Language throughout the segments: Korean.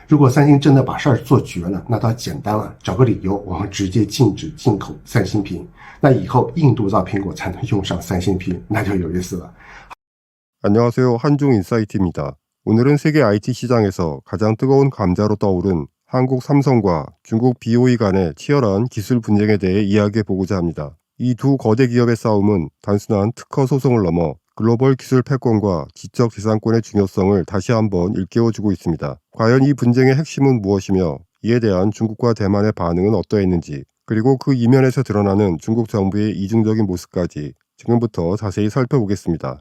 如果三星真的把事儿做绝了，那倒简单了，找个理由，我们直接禁止进口三星屏。那以后印度造苹果才能用上三星屏，那就有意思了。 안녕하세요. 한중인사이트입니다. 오늘은 세계 IT 시장에서 가장 뜨거운 감자로 떠오른 한국 삼성과 중국 BOE 간의 치열한 기술 분쟁에 대해 이야기해보고자 합니다. 이 두 거대 기업의 싸움은 단순한 특허 소송을 넘어 글로벌 기술 패권과 지적 재산권의 중요성을 다시 한번 일깨워주고 있습니다. 과연 이 분쟁의 핵심은 무엇이며 이에 대한 중국과 대만의 반응은 어떠했는지, 그리고 그 이면에서 드러나는 중국 정부의 이중적인 모습까지 지금부터 자세히 살펴보겠습니다.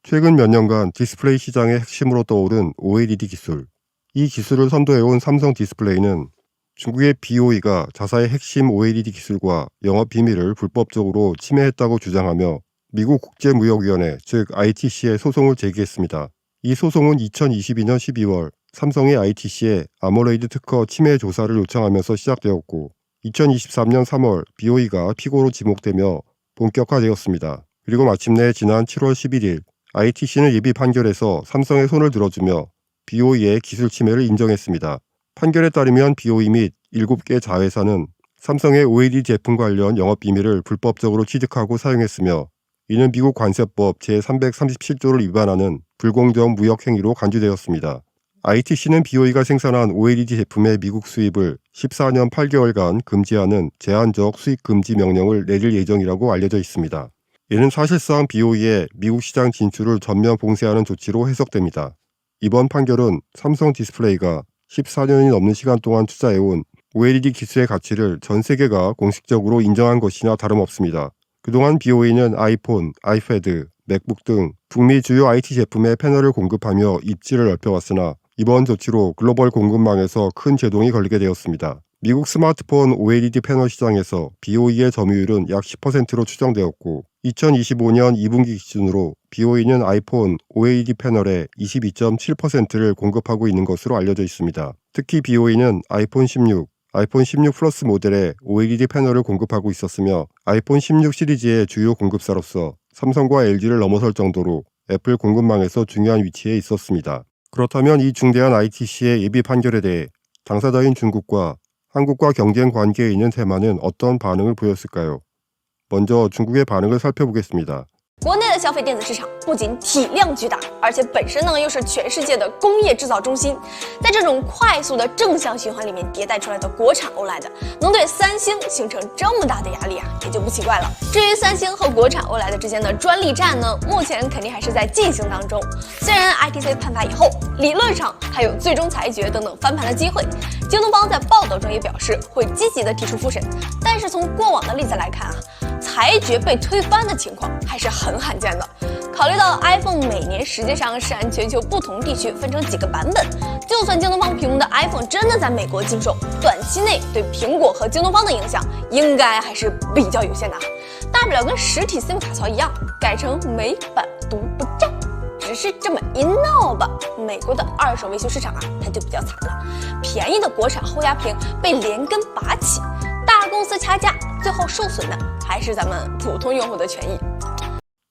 최근 몇 년간 디스플레이 시장의 핵심으로 떠오른 OLED 기술. 이 기술을 선도해온 삼성 디스플레이는 중국의 BOE가 자사의 핵심 OLED 기술과 영업 비밀을 불법적으로 침해했다고 주장하며 미국 국제무역위원회 즉 ITC에 소송을 제기했습니다. 이 소송은 2022년 12월 삼성이 ITC에 아모레이드 특허 침해 조사를 요청하면서 시작되었고 2023년 3월 BOE가 피고로 지목되며 본격화되었습니다. 그리고 마침내 지난 7월 11일 ITC는 예비 판결에서 삼성의 손을 들어주며 BOE의 기술 침해를 인정했습니다. 판결에 따르면 BOE 및 7개 자회사는 삼성의 OLED 제품 관련 영업 비밀을 불법적으로 취득하고 사용했으며 이는 미국 관세법 제337조를 위반하는 불공정 무역 행위로 간주되었습니다. ITC는 BOE가 생산한 OLED 제품의 미국 수입을 14년 8개월간 금지하는 제한적 수입 금지 명령을 내릴 예정이라고 알려져 있습니다. 이는 사실상 BOE의 미국 시장 진출을 전면 봉쇄하는 조치로 해석됩니다. 이번 판결은 삼성 디스플레이가 14년이 넘는 시간 동안 투자해온 OLED 기술의 가치를 전 세계가 공식적으로 인정한 것이나 다름없습니다. 그동안 BOE는 아이폰, 아이패드, 맥북 등 북미 주요 IT 제품의 패널을 공급하며 입지를 넓혀왔으나 이번 조치로 글로벌 공급망에서 큰 제동이 걸리게 되었습니다. 미국 스마트폰 OLED 패널 시장에서 BOE의 점유율은 약 10%로 추정되었고 2025년 2분기 기준으로 BOE는 아이폰 OLED 패널의 22.7%를 공급하고 있는 것으로 알려져 있습니다. 특히 BOE는 아이폰 16, 아이폰 16 플러스 모델의 OLED 패널을 공급하고 있었으며 아이폰 16 시리즈의 주요 공급사로서 삼성과 LG를 넘어설 정도로 애플 공급망에서 중요한 위치에 있었습니다. 그렇다면 이 중대한 ITC의 예비 판결에 대해 당사자인 중국과 한국과 경쟁 관계에 있는 대만은 어떤 반응을 보였을까요? 먼저 중국의 반응을 살펴보겠습니다. 国内的消费电子市场不仅体量巨大，而且本身呢又是全世界的工业制造中心，在这种快速的正向循环里面迭代出来的国产 OLED， 能对三星形成这么大的压力啊，也就不奇怪了。至于三星和国产 OLED 之间的专利战呢，目前肯定还是在进行当中。虽然 ITC 判罚以后，理论上还有最终裁决等等翻盘的机会，京东方在报道中也表示会积极的提出复审，但是从过往的例子来看啊，裁决被推翻的情况还是很罕见的。考虑到 iPhone 每年实际上是按全球不同地区分成几个版本，就算京东方屏幕的 iPhone 真的在美国禁售，短期内对苹果和京东方的影响应该还是比较有限的，大不了跟实体 SIM 卡槽一样，改成美版独不占。只是这么一闹吧，美国的二手维修市场啊，它就比较惨了，便宜的国产后压屏被连根拔起，大公司掐架，最后受损的还是咱们普通用户的权益。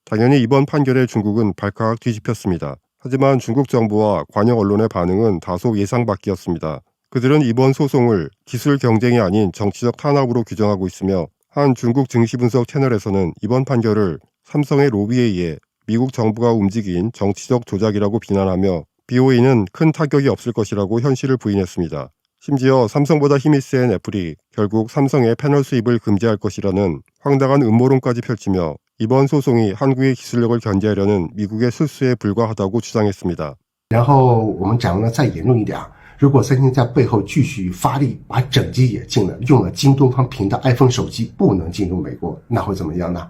당연히 이번 판결에 중국은 발칵 뒤집혔습니다. 하지만 중국 정부와 관영 언론의 반응은 다소 예상 밖이었습니다. 그들은 이번 소송을 기술 경쟁이 아닌 정치적 탄압으로 규정하고 있으며 한 중국 증시 분석 채널에서는 이번 판결을 삼성의 로비에 의해 미국 정부가 움직인 정치적 조작이라고 비난하며 BOE는 큰 타격이 없을 것이라고 현실을 부인했습니다. 심지어 삼성보다 힘이 센 애플이 결국 삼성의 패널 수입을 금지할 것이라는 황당한 음모론까지 펼치며 이번 소송이 한국의 기술력을 견제하려는 미국의 술수에 불과하다고 주장했습니다. 然后我们讲的再严重一点，如果三星在背后继续发力，把整机也禁了，用了京东方屏的 iPhone 手机不能进入美国，那会怎么样呢？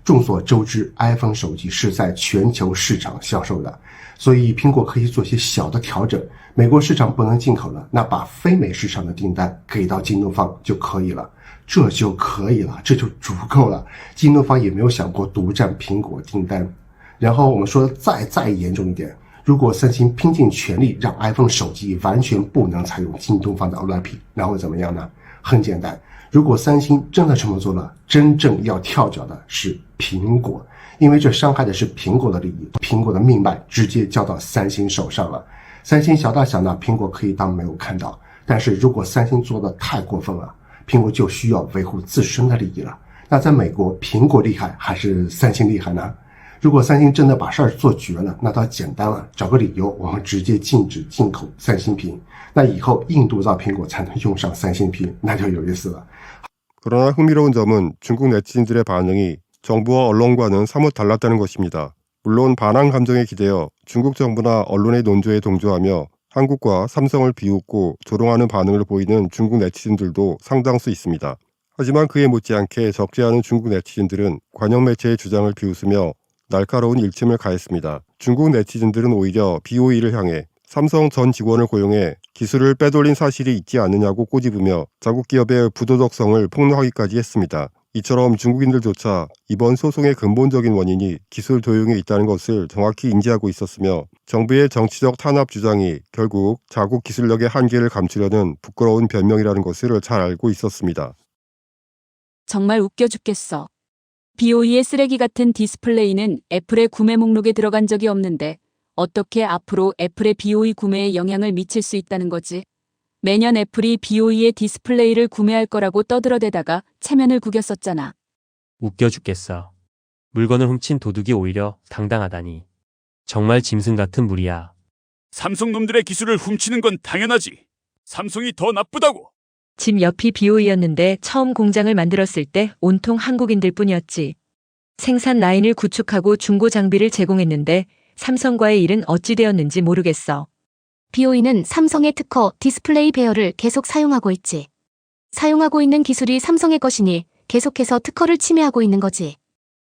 众所周知 ，iPhone 手机是在全球市场销售的，所以苹果可以做些小的调整。美国市场不能进口了，那把非美市场的订单给到京东方就可以了。 这就可以了，这就足够了。京东方也没有想过独占苹果订单。然后我们说再严重一点，如果三星拼尽全力让 iPhone 手机完全不能采用京东方的 OLED屏，那会怎么样呢？很简单，如果三星真的这么做了，真正要跳脚的是苹果，因为这伤害的是苹果的利益，苹果的命脉直接交到三星手上了。三星小打小闹，苹果可以当没有看到，但是如果三星做的太过分了，苹果就需要维护自身的利益了。那在美国，苹果厉害还是三星厉害呢？如果三星真的把事儿做绝了，那倒简单了，找个理由，我们直接禁止进口三星屏。那以后印度造苹果才能用上三星屏，那就有意思了。 그러나 흥미로운 점은 중국 네티즌들의 반응이 정부와 언론과는 사뭇 달랐다는 것입니다. 물론 반항 감정에 기대어 중국 정부나 언론의 논조에 동조하며 한국과 삼성을 비웃고 조롱하는 반응을 보이는 중국 네티즌들도 상당수 있습니다. 하지만 그에 못지않게 적지 않은 중국 네티즌들은 관영 매체의 주장을 비웃으며 날카로운 일침을 가했습니다. 중국 네티즌들은 오히려 BOE를 향해 삼성 전 직원을 고용해 기술을 빼돌린 사실이 있지 않느냐고 꼬집으며 자국 기업의 부도덕성을 폭로하기까지 했습니다. 이처럼 중국인들조차 이번 소송의 근본적인 원인이 기술 도용에 있다는 것을 정확히 인지하고 있었으며 정부의 정치적 탄압 주장이 결국 자국 기술력의 한계를 감추려는 부끄러운 변명이라는 것을 잘 알고 있었습니다. 정말 웃겨 죽겠어. BOE의 쓰레기 같은 디스플레이는 애플의 구매 목록에 들어간 적이 없는데 어떻게 앞으로 애플의 BOE 구매에 영향을 미칠 수 있다는 거지? 매년 애플이 BOE의 디스플레이를 구매할 거라고 떠들어대다가 체면을 구겼었잖아. 웃겨 죽겠어. 물건을 훔친 도둑이 오히려 당당하다니. 정말 짐승 같은 무리야. 삼성 놈들의 기술을 훔치는 건 당연하지. 삼성이 더 나쁘다고. 집 옆이 BOE였는데 처음 공장을 만들었을 때 온통 한국인들 뿐이었지. 생산 라인을 구축하고 중고 장비를 제공했는데 삼성과의 일은 어찌 되었는지 모르겠어. BOE는 삼성의 특허 디스플레이 베어를 계속 사용하고 있지. 사용하고 있는 기술이 삼성의 것이니 계속해서 특허를 침해하고 있는 거지.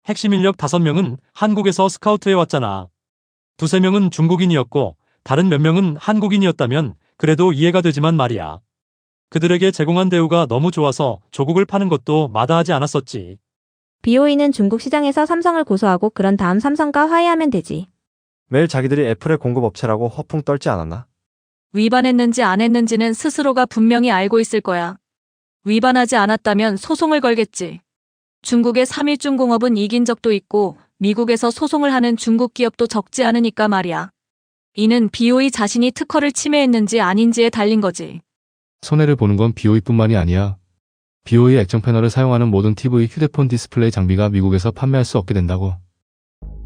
핵심 인력 5명은 한국에서 스카우트해왔잖아. 2~3명은 중국인이었고 다른 몇 명은 한국인이었다면 그래도 이해가 되지만 말이야. 그들에게 제공한 대우가 너무 좋아서 조국을 파는 것도 마다하지 않았었지. BOE는 중국 시장에서 삼성을 고소하고 그런 다음 삼성과 화해하면 되지. 매일 자기들이 애플의 공급업체라고 허풍 떨지 않았나? 위반했는지 안 했는지는 스스로가 분명히 알고 있을 거야. 위반하지 않았다면 소송을 걸겠지. 중국의 3.1중공업은 이긴 적도 있고 미국에서 소송을 하는 중국 기업도 적지 않으니까 말이야. 이는 BOE 자신이 특허를 침해했는지 아닌지에 달린 거지. 손해를 보는 건 BOE뿐만이 아니야. BOE 액정 패널을 사용하는 모든 TV, 휴대폰 디스플레이 장비가 미국에서 판매할 수 없게 된다고.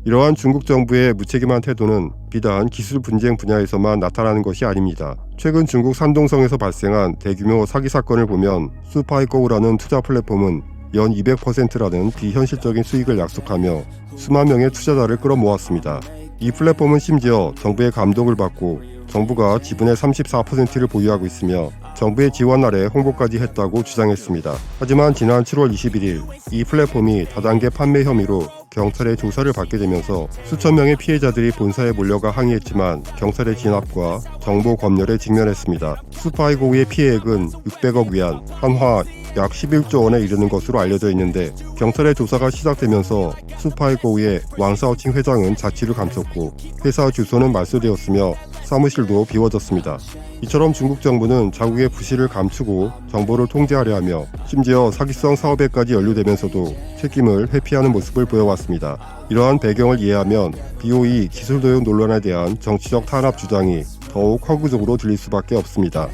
이러한 중국 정부의 무책임한 태도는 비단 기술 분쟁 분야에서만 나타나는 것이 아닙니다. 최근 중국 산동성에서 발생한 대규모 사기 사건을 보면 수파이고우라는 투자 플랫폼은 연 200%라는 비현실적인 수익을 약속하며 수만 명의 투자자를 끌어모았습니다. 이 플랫폼은 심지어 정부의 감독을 받고 정부가 지분의 34%를 보유하고 있으며 정부의 지원 아래 홍보까지 했다고 주장했습니다. 하지만 지난 7월 21일 이 플랫폼이 다단계 판매 혐의로 경찰의 조사를 받게 되면서 수천 명의 피해자들이 본사에 몰려가 항의했지만 경찰의 진압과 정보 검열에 직면했습니다. 수파이고우의 피해액은 600억 위안, 한화 약 11조 원에 이르는 것으로 알려져 있는데 경찰의 조사가 시작되면서 수파이고우의 왕샤오칭 회장은 자취를 감췄고 회사 주소는 말소되었으며 사무실도 비워졌습니다. 이처럼 중국 정부는 자국의 부실을 감추고 정보를 통제하려 하며 심지어 사기성 사업에까지 연루되면서도 책임을 회피하는 모습을 보여왔습니다. 이러한 배경을 이해하면 BOE 기술 도용 논란에 대한 정치적 탄압 주장이 더욱 허구적으로 들릴 수밖에 없습니다.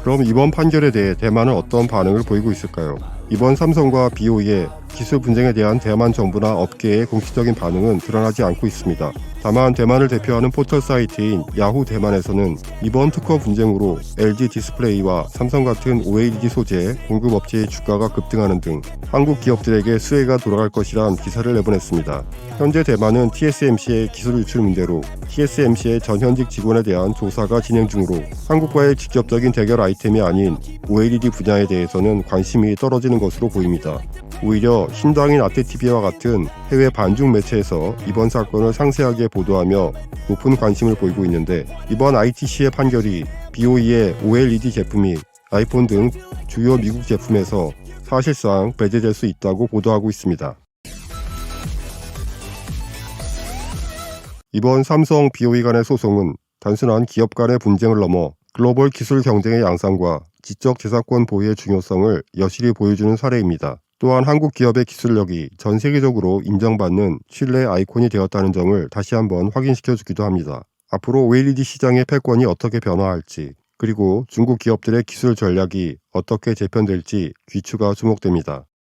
그럼 이번 판결에 대해 대만은 어떤 반응을 보이고 있을까요? 이번 삼성과 BOE의 기술 분쟁에 대한 대만 정부나 업계의 공식적인 반응은 드러나지 않고 있습니다. 다만 대만을 대표하는 포털 사이트인 야후 대만에서는 이번 특허 분쟁으로 LG 디스플레이와 삼성 같은 OLED 소재 공급업체의 주가가 급등하는 등 한국 기업들에게 수혜가 돌아갈 것이란 기사를 내보냈습니다. 현재 대만은 TSMC의 기술 유출 문제로 TSMC의 전현직 직원에 대한 조사가 진행 중으로 한국과의 직접적인 대결 아이템이 아닌 OLED 분야에 대해서는 관심이 떨어지는 것으로 보입니다. 오히려 신당인 아테TV와 같은 해외 반중 매체에서 이번 사건을 상세하게 보도하며 높은 관심을 보이고 있는데 이번 ITC의 판결이 BOE의 OLED 제품이 아이폰 등 주요 미국 제품에서 사실상 배제될 수 있다고 보도하고 있습니다. 이번 삼성 BOE 간의 소송은 단순한 기업 간의 분쟁을 넘어 글로벌 기술 경쟁의 양상과 지적 재산권 보호의 중요성을 여실히 보여주는 사례입니다. 또한 한국 기업의 기술력이 전 세계적으로 인정받는 신뢰의 아이콘이 되었다는 점을 다시 한번 확인시켜주기도 합니다. 앞으로 OLED 시장의 패권이 어떻게 변화할지, 그리고 중국 기업들의 기술 전략이 어떻게 재편될지 귀추가 주목됩니다.